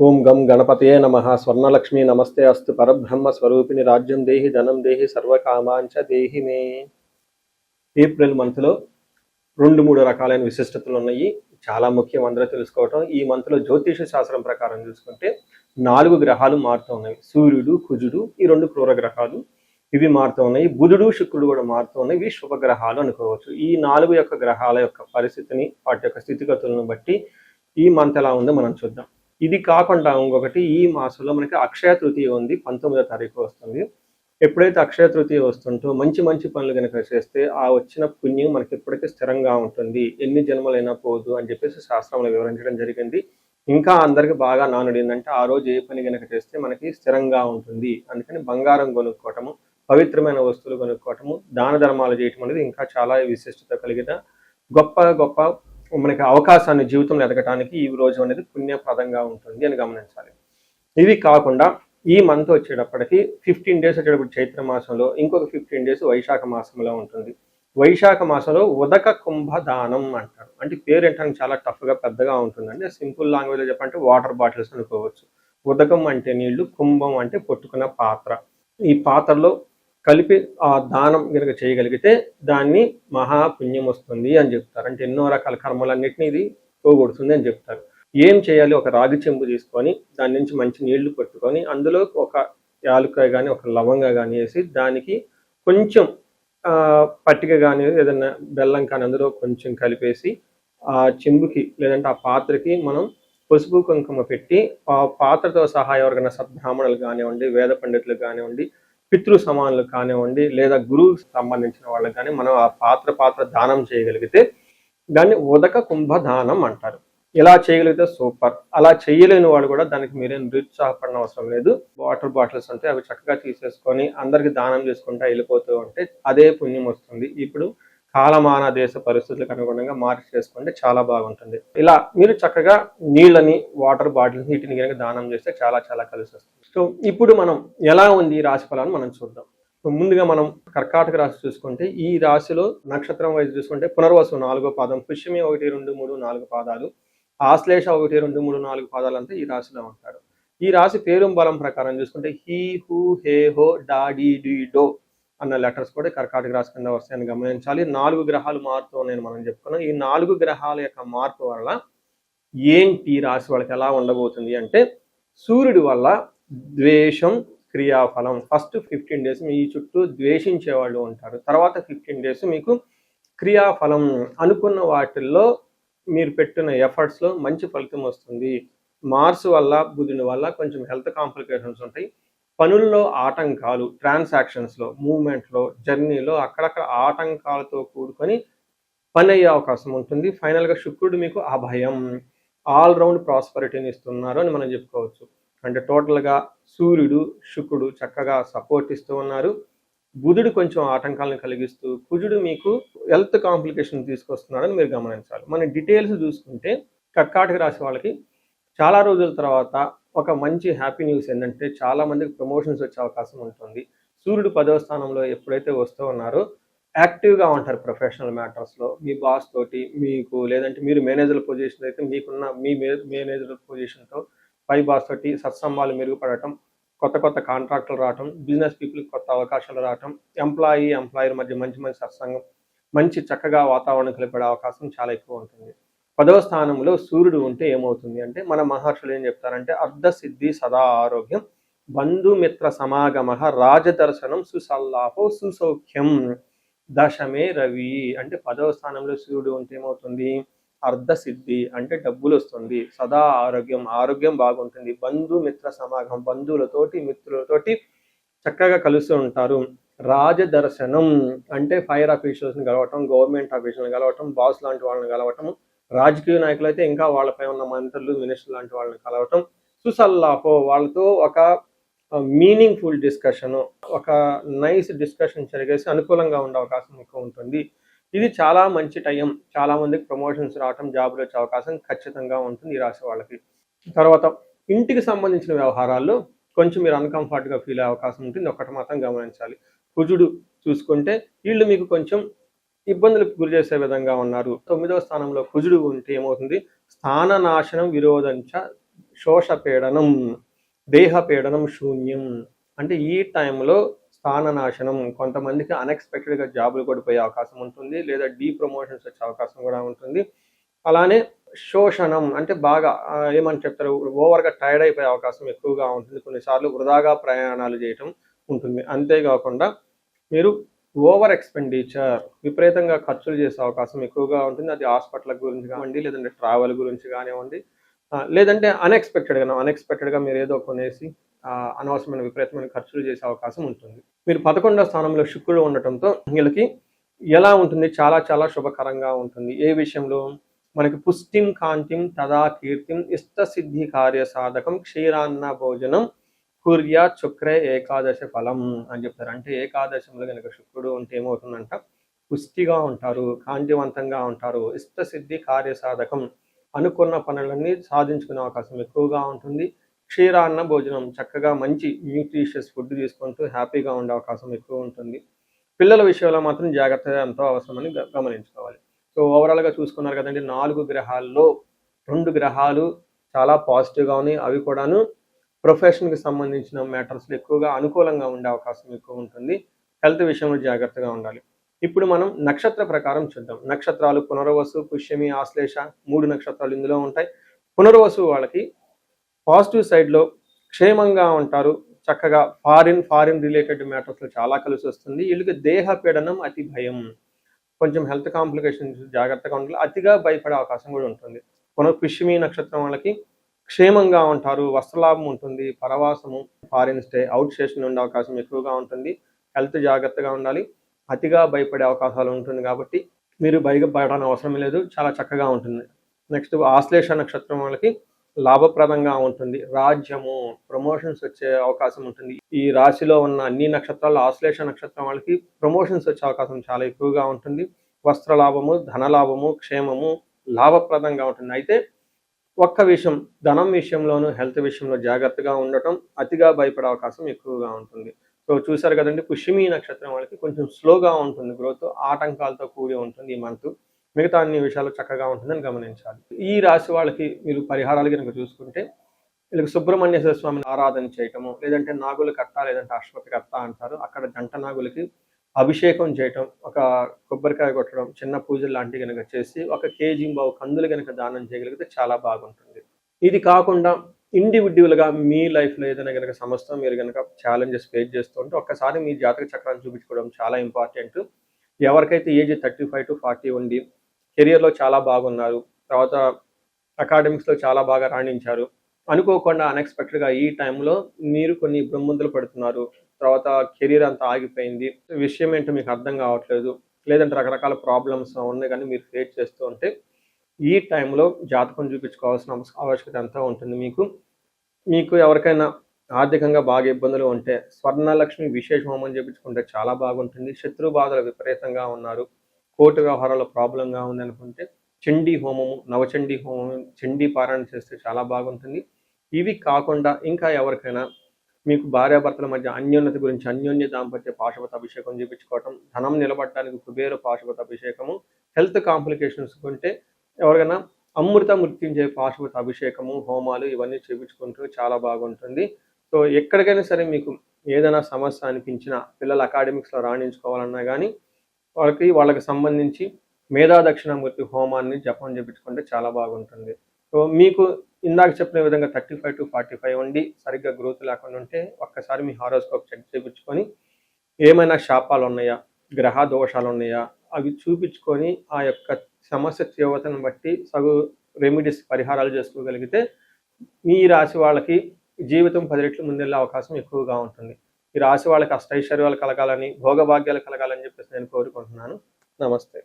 ఓం గం గణపతయే నమః. స్వర్ణలక్ష్మి నమస్తే అస్తు. పరబ్రహ్మ స్వరూపిణి రాజ్యం దేహి ధనం దేహి సర్వకామాంచ దేహి మే. ఏప్రిల్ మంత్లో 2-3 రకాలైన విశిష్టతలు ఉన్నాయి. చాలా ముఖ్యం అందరూ తెలుసుకోవటం. ఈ మంత్లో జ్యోతిష శాస్త్రం ప్రకారం చూసుకుంటే 4 గ్రహాలు మారుతూ ఉన్నాయి. సూర్యుడు, కుజుడు, ఈ 2 క్రూర గ్రహాలు ఇవి మారుతూ ఉన్నాయి. బుధుడు, శుక్రుడు కూడా మారుతూ ఉన్నాయి. ఇవి శుభగ్రహాలు అనుకోవచ్చు. ఈ 4 యొక్క గ్రహాల యొక్క పరిస్థితిని, వాటి యొక్క స్థితిగతులను బట్టి ఈ మంత్ ఎలా ఉందో మనం చూద్దాం. ఇది కాకుండా ఇంకొకటి, ఈ మాసంలో మనకి అక్షయ తృతీయ ఉంది. 19వ తారీఖు వస్తుంది. ఎప్పుడైతే అక్షయ తృతీయ వస్తుంటో మంచి మంచి పనులు కనుక చేస్తే ఆ వచ్చిన పుణ్యం మనకి ఎప్పటికీ స్థిరంగా ఉంటుంది, ఎన్ని జన్మలైనా పోదు అని చెప్పేసి శాస్త్రంలో వివరించడం జరిగింది. ఇంకా అందరికి బాగా నానుడు ఏంటంటే ఆ రోజు ఏ పని కనుక చేస్తే మనకి స్థిరంగా ఉంటుంది. అందుకని బంగారం కొనుక్కోవటము, పవిత్రమైన వస్తువులు కొనుక్కోవటము, దాన ధర్మాలు చేయటం అనేది ఇంకా చాలా విశిష్టత కలిగిన గొప్ప గొప్ప మనకి అవకాశాన్ని జీవితంలో ఎదగటానికి ఈ రోజు అనేది పుణ్యప్రదంగా ఉంటుంది అని గమనించాలి. ఇవి కాకుండా ఈ మంత్ వచ్చేటప్పటికి 15 డేస్ వచ్చేటప్పుడు చైత్ర మాసంలో, ఇంకొక 15 డేస్ వైశాఖ మాసంలో ఉంటుంది. వైశాఖ మాసంలో ఉదక కుంభదానం అంటారు. అంటే పేరు ఏంటంటే చాలా టఫ్గా పెద్దగా ఉంటుందండి. సింపుల్ లాంగ్వేజ్లో చెప్పంటే వాటర్ బాటిల్స్ అనుకోవచ్చు. ఉదకం అంటే నీళ్లు, కుంభం అంటే పొట్టుకున్న పాత్ర. ఈ పాత్రలో కలిపి ఆ దానం కనుక చేయగలిగితే దాన్ని మహాపుణ్యం వస్తుంది అని చెప్తారు. అంటే ఎన్నో రకాల కర్మలన్నింటినీ ఇది పోగొడుతుంది అని చెప్తారు. ఏం చేయాలి? ఒక రాగి చెంబు తీసుకొని దాని నుంచి మంచి నీళ్లు పట్టుకొని అందులో ఒక యాలక్కాయ కానీ ఒక లవంగా కానీ వేసి దానికి కొంచెం పట్టిక కానీ ఏదైనా బెల్లం కానీ అందులో కొంచెం కలిపేసి ఆ చెంబుకి లేదంటే ఆ పాత్రకి మనం పసుపు కుంకుమ పెట్టి ఆ పాత్రతో సహా ఎవరికైనా సద్బ్రాహ్మణులు కానివ్వండి, వేద పండితులు కానివ్వండి, పితృ సమానులు కానివ్వండి, లేదా గురువుకి సంబంధించిన వాళ్ళకి కానీ మనం ఆ పాత్ర దానం చేయగలిగితే దాన్ని ఉదక కుంభదానం అంటారు. ఇలా చేయగలిగితే సూపర్. అలా చేయలేని వాడు కూడా దానికి మీరేం నిరుత్సాహపడిన అవసరం లేదు. వాటర్ బాటిల్స్ ఉంటే అవి చక్కగా తీసేసుకొని అందరికి దానం చేసుకుంటా వెళ్ళిపోతూ ఉంటే అదే పుణ్యం వస్తుంది. ఇప్పుడు కాలమాన దేశ పరిస్థితులకు అనుగుణంగా మార్చి చేసుకుంటే చాలా బాగుంటుంది. ఇలా మీరు చక్కగా నీళ్ళని, వాటర్ బాటిల్స్ వీటిని కనుక దానం చేస్తే చాలా చాలా కలిసి వస్తుంది. సో ఇప్పుడు మనం ఎలా ఉంది ఈ రాశి ఫలాన్ని మనం చూద్దాం. ముందుగా మనం కర్కాటక రాశి చూసుకుంటే ఈ రాశిలో నక్షత్రం వైపు చూసుకుంటే పునర్వసు 4వ పాదం, పుష్యమి 1, 2, 3, 4 పాదాలు, ఆశ్లేష 1, 2, 3, 4 పాదాలు అంతా ఈ రాశిలో ఉంటాడు. ఈ రాశి పేరు బలం ప్రకారం చూసుకుంటే హీ, హూ, హే, హో, డా, డి, డి, డో అన్న లెటర్స్ కూడా కర్కాటక రాశి కింద వస్తాయని గమనించాలి. 4 గ్రహాలు మారుతూ ఉన్నాయని మనం చెప్పుకున్నాం. ఈ 4 గ్రహాల యొక్క మార్పు వల్ల ఏంటి రాశి వాళ్ళకి ఎలా ఉండబోతుంది అంటే, సూర్యుడి వల్ల ద్వేషం, క్రియాఫలం. ఫస్ట్ 15 డేస్ మీ చుట్టూ ద్వేషించే వాళ్ళు ఉంటారు. తర్వాత 15 డేస్ మీకు క్రియాఫలం, అనుకున్న వాటిల్లో మీరు పెట్టిన ఎఫర్ట్స్లో మంచి ఫలితం వస్తుంది. మార్స్ వల్ల, బుధుని వల్ల కొంచెం హెల్త్ కాంప్లికేషన్స్ ఉంటాయి. పనుల్లో ఆటంకాలు, ట్రాన్సాక్షన్స్లో, మూవ్మెంట్లో, జర్నీలో అక్కడక్కడ ఆటంకాలతో కూడుకొని పని అయ్యే అవకాశం ఉంటుంది. ఫైనల్గా శుక్రుడు మీకు అభయం, ఆల్రౌండ్ ప్రాస్పరిటీని ఇస్తున్నారు అని మనం చెప్పుకోవచ్చు. అంటే టోటల్గా సూర్యుడు, శుక్రుడు చక్కగా సపోర్ట్ ఇస్తూ ఉన్నారు. బుధుడు కొంచెం ఆటంకాలను కలిగిస్తూ, కుజుడు మీకు హెల్త్ కాంప్లికేషన్ తీసుకొస్తున్నాడని మీరు గమనించాలి. మన డీటెయిల్స్ చూసుకుంటే కర్కాటక రాశి వాళ్ళకి చాలా రోజుల తర్వాత ఒక మంచి హ్యాపీ న్యూస్ ఏంటంటే చాలా మందికి ప్రమోషన్స్ వచ్చే అవకాశం ఉంటుంది. సూర్యుడు 10వ స్థానంలో ఎప్పుడైతే వస్తూ ఉన్నారో యాక్టివ్గా ఉంటారు ప్రొఫెషనల్ మ్యాటర్స్లో. మీ బాస్ తోటి మీకు, లేదంటే మీరు మేనేజర్ పొజిషన్ అయితే మీకున్న మీ మేనేజర్ పొజిషన్తో పై బాస్ తోటి సత్సంబాలు మెరుగుపడటం, కొత్త కొత్త కాంట్రాక్టులు రావటం, బిజినెస్ పీపుల్కి కొత్త అవకాశాలు రావటం, ఎంప్లాయర్ మధ్య మంచి మంచి సత్సంగం, మంచి చక్కగా వాతావరణం కలిపే అవకాశం చాలా ఎక్కువ ఉంటుంది. 10వ స్థానంలో సూర్యుడు ఉంటే ఏమవుతుంది అంటే, మన మహర్షులు ఏం చెప్తారంటే, అర్ధ సిద్ధి సదా ఆరోగ్యం, బంధుమిత్ర సమాగమ, రాజదర్శనం, సుసల్లాపో, సుసౌఖ్యం, దశమే రవి. అంటే 10వ స్థానంలో సూర్యుడు ఉంటే ఏమవుతుంది? అర్ధ సిద్ధి అంటే డబ్బులు వస్తుంది, సదా ఆరోగ్యం, ఆరోగ్యం బాగుంటుంది, బంధుమిత్ర సమాగమం, బంధువులతోటి మిత్రులతోటి చక్కగా కలుస్తూ ఉంటారు. రాజదర్శనం అంటే ఫైర్ ఆఫీషియల్స్ని కలవటం, గవర్నమెంట్ ఆఫీషియల్ని కలవటం, బాస్ లాంటి వాళ్ళని కలవటం, రాజకీయ నాయకులు అయితే ఇంకా వాళ్ళపై ఉన్న మంత్రులు, మినిస్టర్ లాంటి వాళ్ళని కలవటం, సుసల్లాపో వాళ్ళతో ఒక మీనింగ్ఫుల్ డిస్కషన్, ఒక నైస్ డిస్కషన్ జరిగేసి అనుకూలంగా ఉండే అవకాశం ఎక్కువ ఉంటుంది. ఇది చాలా మంచి టైం. చాలా మందికి ప్రమోషన్స్ రావటం, జాబ్లు వచ్చే అవకాశం ఖచ్చితంగా ఉంటుంది ఈ రాశి వాళ్ళకి. తర్వాత ఇంటికి సంబంధించిన వ్యవహారాల్లో కొంచెం మీరు అన్కంఫర్ట్గా ఫీల్ అయ్యే అవకాశం ఉంటుంది. ఒకటి మాత్రం గమనించాలి. కుజుడు చూసుకుంటే వీళ్ళు మీకు కొంచెం ఇబ్బందులకు గురి చేసే విధంగా ఉన్నారు. 9వ స్థానంలో కుజుడు ఉంటే ఏమవుతుంది? స్థాన నాశనం, విరోధంచ, శోషపీడనం, దేహపీడనం శూన్యం. అంటే ఈ టైంలో స్థాననాశనం, కొంతమందికి అన్ఎక్స్పెక్టెడ్గా జాబులు కూడా పోయే అవకాశం ఉంటుంది, లేదా ప్రమోషన్స్ వచ్చే అవకాశం కూడా ఉంటుంది. అలానే శోషణం అంటే బాగా ఏమని చెప్తారు, ఓవర్గా టైర్డ్ అయిపోయే అవకాశం ఎక్కువగా ఉంటుంది, కొన్నిసార్లు వృధాగా ప్రయాణాలు చేయటం ఉంటుంది. అంతేకాకుండా మీరు ఓవర్ ఎక్స్పెండిచర్, విపరీతంగా ఖర్చులు చేసే అవకాశం ఎక్కువగా ఉంటుంది. అది హాస్పిటల్ గురించి కానివ్వండి, లేదంటే ట్రావెల్ గురించి కానివ్వండి, లేదంటే అన్ఎక్స్పెక్టెడ్గా మీరు ఏదో కొనేసి అనవసరమైన విపరీతమైన ఖర్చులు చేసే అవకాశం ఉంటుంది. మీరు 11వ స్థానంలో శుక్రుడు ఉండటంతో వీళ్ళకి ఎలా ఉంటుంది, చాలా చాలా శుభకరంగా ఉంటుంది. ఏ విషయంలో, మనకి పుష్టిం కాంతిం తదా కీర్తిం ఇష్టసిద్ధి కార్య సాధకం క్షీరాన్న భోజనం కుర్యా శుక్రే ఏకాదశ ఫలం అని చెప్తారు. అంటే ఏకాదశంలో కనుక శుక్రుడు ఉంటే ఏమవుతుందంట, పుష్టిగా ఉంటారు, కాంతివంతంగా ఉంటారు, ఇష్టసిద్ధి కార్య సాధకం, అనుకున్న పనులన్నీ సాధించుకునే అవకాశం ఎక్కువగా ఉంటుంది. క్షీరాన్న భోజనం, చక్కగా మంచి న్యూట్రిషియస్ ఫుడ్ తీసుకుంటూ హ్యాపీగా ఉండే అవకాశం ఎక్కువ ఉంటుంది. పిల్లల విషయంలో మాత్రం జాగ్రత్తగా ఎంతో అవసరమని గమనించుకోవాలి. సో ఓవరాల్గా చూసుకున్నారు కదండి, 4 గ్రహాల్లో 2 గ్రహాలు చాలా పాజిటివ్గా ఉన్నాయి. అవి కూడాను ప్రొఫెషన్కి సంబంధించిన మ్యాటర్స్లో ఎక్కువగా అనుకూలంగా ఉండే అవకాశం ఎక్కువ ఉంటుంది. హెల్త్ విషయంలో జాగ్రత్తగా ఉండాలి. ఇప్పుడు మనం నక్షత్ర ప్రకారం చూద్దాం. నక్షత్రాలు పునర్వసు, పుష్యమి, ఆశ్లేష 3 నక్షత్రాలు ఇందులో ఉంటాయి. పునర్వసు వాళ్ళకి పాజిటివ్ సైడ్లో క్షేమంగా ఉంటారు, చక్కగా ఫారిన్ రిలేటెడ్ మ్యాటర్స్లో చాలా కలిసి వస్తుంది. వీళ్ళకి దేహ పీడనం, అతి భయం, కొంచెం హెల్త్ కాంప్లికేషన్స్ జాగ్రత్తగా ఉండాలి, అతిగా భయపడే అవకాశం కూడా ఉంటుంది. పుష్యమి నక్షత్రం వాళ్ళకి క్షేమంగా ఉంటారు, వస్త్రలాభం ఉంటుంది, పరవాసము, ఫారిన్ స్టే, అవుట్ స్టేషన్ ఉండే అవకాశం ఎక్కువగా ఉంటుంది. హెల్త్ జాగ్రత్తగా ఉండాలి, అతిగా భయపడే అవకాశాలు ఉంటుంది కాబట్టి మీరు భయపడడానికి అవసరం లేదు, చాలా చక్కగా ఉంటుంది. నెక్స్ట్ ఆశ్లేష నక్షత్రం వాళ్ళకి లాభప్రదంగా ఉంటుంది, రాజ్యము, ప్రమోషన్స్ వచ్చే అవకాశం ఉంటుంది. ఈ రాశిలో ఉన్న అన్ని నక్షత్రాల్లో ఆశ్లేష నక్షత్రం వాళ్ళకి ప్రమోషన్స్ వచ్చే అవకాశం చాలా ఎక్కువగా ఉంటుంది. వస్త్ర లాభము, ధనలాభము, క్షేమము, లాభప్రదంగా ఉంటుంది. అయితే ఒక్క విషయం, ధనం విషయంలోనూ హెల్త్ విషయంలో జాగ్రత్తగా ఉండటం, అతిగా భయపడే అవకాశం ఎక్కువగా ఉంటుంది. సో చూసారు కదండి, పుష్యమి నక్షత్రం వాళ్ళకి కొంచెం స్లోగా ఉంటుంది గ్రోత్, ఆటంకాలతో కూడి ఉంటుంది ఈ మంత్. మిగతా అన్ని విషయాలు చక్కగా ఉంటుందని గమనించాలి. ఈ రాశి వాళ్ళకి మీరు పరిహారాలు కనుక చూసుకుంటే, వీళ్ళకి సుబ్రహ్మణ్యేశ్వర స్వామిని ఆరాధన చేయటము, లేదంటే నాగుల కట్ట, లేదంటే అశ్వతి కట్ట అంటారు, అక్కడ జంట నాగులకి అభిషేకం చేయటం, ఒక కొబ్బరికాయ కొట్టడం, చిన్న పూజలు లాంటివి కనుక చేసి 1 కేజీ కందులు కనుక దానం చేయగలిగితే చాలా బాగుంటుంది. ఇది కాకుండా ఇండివిడ్యువల్గా మీ లైఫ్లో ఏదైనా కనుక సమస్య మీరు కనుక ఛాలెంజెస్ ఫేస్ చేస్తూ ఉంటే ఒక్కసారి మీ జాతక చక్రాన్ని చూపించుకోవడం చాలా ఇంపార్టెంట్. ఎవరికైతే ఏజ్ 35 to 40 ఉండి కెరియర్లో చాలా బాగున్నారు, తర్వాత అకాడమిక్స్లో చాలా బాగా రాణించారు, అనుకోకుండా అన్ఎక్స్పెక్టెడ్గా ఈ టైంలో మీరు కొన్ని ఇబ్బందులు పడుతున్నారు, తర్వాత కెరీర్ అంతా ఆగిపోయింది, విషయం ఏంటో మీకు అర్థం కావట్లేదు, లేదంటే రకరకాల ప్రాబ్లమ్స్ ఉన్నాయి కానీ మీరు ఫేస్ చేస్తూ ఉంటే ఈ టైంలో జాతకం చూపించుకోవాల్సిన ఆవశ్యకత ఎంతో ఉంటుంది. మీకు ఎవరికైనా ఆర్థికంగా బాగా ఇబ్బందులు ఉంటే స్వర్ణలక్ష్మి విశేష హోమం చేయించుకుంటే చాలా బాగుంటుంది. శత్రు బాధలు విపరీతంగా ఉన్నారు, కోర్టు వ్యవహారాల ప్రాబ్లంగా ఉంది అనుకుంటే చండీ హోమము, నవచండీ హోమం, చండీ పారాయణ చేస్తే చాలా బాగుంటుంది. ఇవి కాకుండా ఇంకా ఎవరికైనా మీకు భార్యాభర్తల మధ్య అన్యోన్యత గురించి అన్యోన్య దాంపత్య పాశుపత అభిషేకం చేయించుకోవటం, ధనం నిలబడటానికి కుబేర పాశుపత అభిషేకము, హెల్త్ కాంప్లికేషన్స్ ఉంటే ఎవరికైనా అమృత మృత్యుంజయ పాశుపత అభిషేకము, హోమాలు ఇవన్నీ చేయించుకుంటూ చాలా బాగుంటుంది. సో ఎక్కడికైనా సరే మీకు ఏదైనా సమస్య అనిపించినా, పిల్లలు అకాడమిక్స్లో రాణించుకోవాలన్నా కానీ వాళ్ళకి సంబంధించి మేధా దక్షిణామూర్తి హోమాన్ని జపం చేయించుకుంటే చాలా బాగుంటుంది. సో మీకు ఇందాక చెప్పిన విధంగా 35 to 45 ఉండి సరిగ్గా గ్రోత్ లేకుండా ఉంటే ఒక్కసారి మీ హారోస్కోప్ చెక్ చేయించుకొని ఏమైనా శాపాలు ఉన్నాయా, గ్రహ దోషాలు ఉన్నాయా అవి చూపించుకొని ఆ యొక్క సమస్య తీవ్రతను బట్టి రెమెడీస్ పరిహారాలు చేసుకోగలిగితే ఈ రాశి వాళ్ళకి జీవితం 10 రెట్లు ముందెళ్ళే అవకాశం ఎక్కువగా ఉంటుంది. ఈ రాశి వాళ్ళకి అష్టైశ్వర్యాలు కలగాలని, భోగభాగ్యాలు కలగాలని చెప్పేసి నేను కోరుకుంటున్నాను. నమస్తే.